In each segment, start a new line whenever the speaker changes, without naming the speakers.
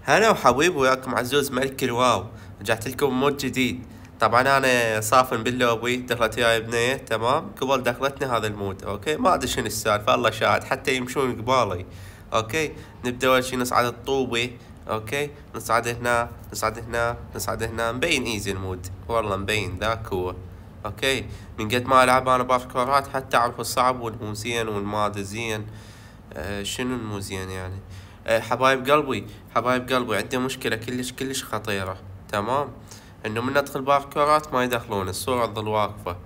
هلا وحبيبي، وياكم عزوز ملك الواو. رجعت لكم بمود جديد. طبعا انا صافن باللوبي، دخلت وياي بنية تمام. قبل دخلتني هذا المود اوكي، ما ادري شنو السالفة، الله شاهد حتى يمشون قبالي. اوكي، نبدا اول شي نصعد الطوبة. اوكي، نصعد هنا نصعد هنا نصعد هنا، مبين ايزي المود، والله مبين ذاك هو. اوكي، من قد ما العب انا باركورات حتى اعرف الصعب والمو زين والما زين. شنو المو زين يعني. حبايب قلبي، حبايب قلبي، عندي مشكلة كلش كلش خطيرة. تمام، انه من ادخل باركورات ما يدخلون، الصورة تظل واقفة.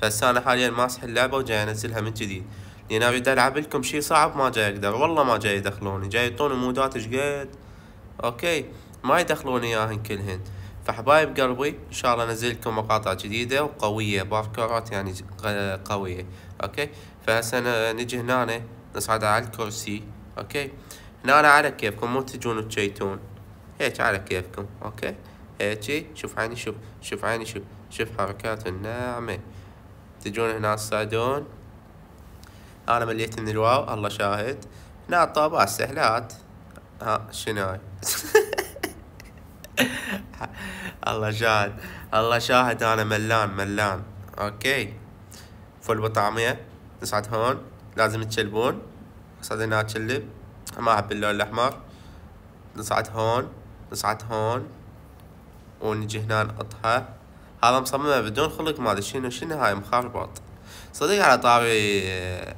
فهسه انا حاليا ماسح اللعبة وجاي انزلها من جديد، لان اريد العب لكم شي صعب ما جاي اقدر، والله ما جاي يدخلوني، جاي يعطوني مودات شقد. اوكي، ما يدخلون اياهن كلهن. فحبايب قلبي ان شاء الله انزل لكم مقاطع جديدة وقوية، باركورات يعني قوية. اوكي، فهسه نجي هنا نصعد على الكرسي. اوكي، هنا على كيفكم، مو تجون تشيتون، هيك على كيفكم. اوكي، هيجي شوف عيني، شوف عيني، شوف حركات الناعمة. تجون هنا تصعدون. انا مليت من الواو، الله شاهد. هنا الطابات سهلات. ها شنو هاي؟ الله شاهد، الله شاهد، انا ملان. اوكي، فول بطعمية. نصعد هون، لازم تشلبون. نصعد هنا تشلب، ما احب اللون الاحمر. نصعد هون، نصعد هون، ونجي هنا نقطها. هذا مصممه بدون خلق، ما ادري شنو هاي مخربط. صدق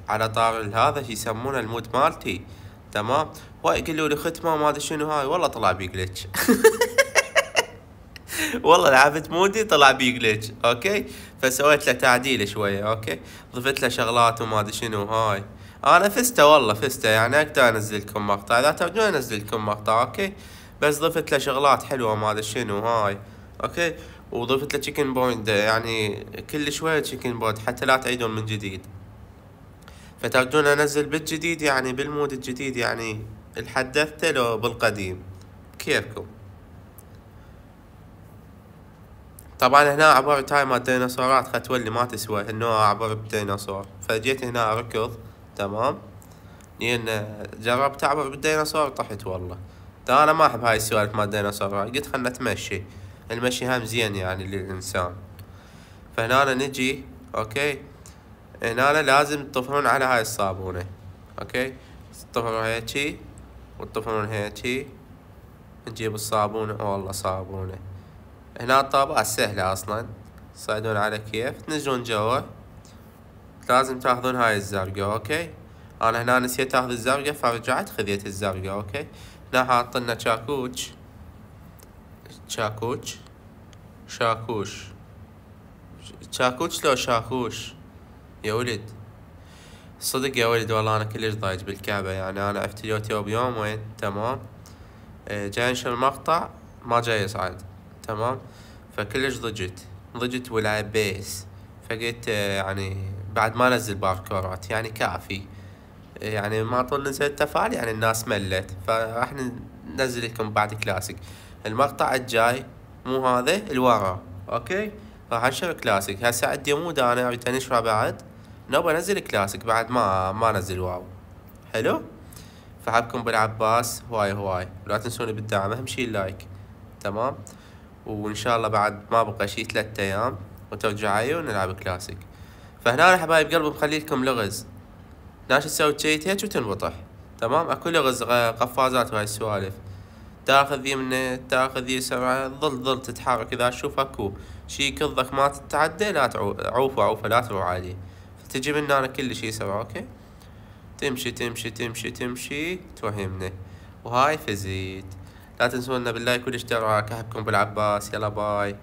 على طاري هذا شي يسمونه المود مالتي. تمام، ويقولوا لي ختمه ما ادري شنو هاي، والله طلع بي جلتش. والله لعبت مودي طلع بي جلتش. اوكي، فسويت له تعديل شويه. اوكي، ضفت له شغلات وما ادري شنو هاي. انا فزته، والله فزته، يعني اقدر انزل لكم مقطع اذا تبون انزل لكم مقطع. اوكي، بس ضفت له شغلات حلوه ما ادري شنو هاي. اوكي، وضفت له تشيكن بوينت، يعني كل شويه تشيكن بوينت حتى لا تعيدون من جديد. فتبدون انزل بالجديد، يعني بالمود الجديد، يعني الحدثته لو بالقديم كيفكم. طبعا هنا عبارة هاي مال ديناصورات، ختولي ما تسوى النوع عبارة بديناصور، فجيت هنا اركض. تمام، لان جربت اعبر بالديناصور طحت والله. ده انا ما احب هاي السوالف مال الديناصورات، قلت خلنا نتمشي. المشي هم زين يعني للانسان. فهنا نجي. اوكي، هنا لازم تطفرون على هاي الصابونة. اوكي، تطفرون هيجي وتطفرون هيجي. نجيب الصابونة، والله صابونة. هنا الطابات سهلة اصلا، تصعدون على كيف تنزلون جوا. لازم تاخذون هاي الزرقاء. اوكي، انا هنا نسيت اخذ الزرقاء فرجعت خذيت الزرقاء. اوكي، هنا حاطلنا شاكوش لو شاكوش يا ولد. صدق يا ولد، والله انا كلش ضايج بالكعبة، يعني انا عرفت اليوتيوب يومين. تمام، جاي انشر مقطع ما جاي يصعد. تمام، فكلش ضجت ولا بيس. فقلت يعني بعد ما نزل باركورات يعني كافي، يعني ما طول نزل التفاعل يعني الناس ملت، فراح ننزل لكم بعد كلاسيك. المقطع الجاي مو هذا الورا. اوكي، راح انشر كلاسيك. هسه عندي مود انا اريد انشره بعد، نبغى انزل كلاسيك بعد ما انزل واو. حلو، فحبكم بالعباس هواي، ولا تنسوني بالدعم، اهم شي اللايك. تمام، وان شاء الله بعد ما بقى شي 3 ايام وترجعوا ونلعب كلاسيك. فهنا يا حبايب قلبي مخلي لكم لغز. ناش تسوي تشيت هيك وتنبطح. تمام، اكو لغز قفازات وهاي السوالف. تاخذ يمنه تاخذ يسار، ظل تتحرك، اذا تشوف اكو شي كضك ما تتعدى لا عوفه لا تروح عليه. فتجي من هنا كل شي يسار. اوكي، تمشي تروح يمنه. وهاي فزيت. لا تنسونا باللايك والاشتراك، احبكم بالعباس، يلا باي.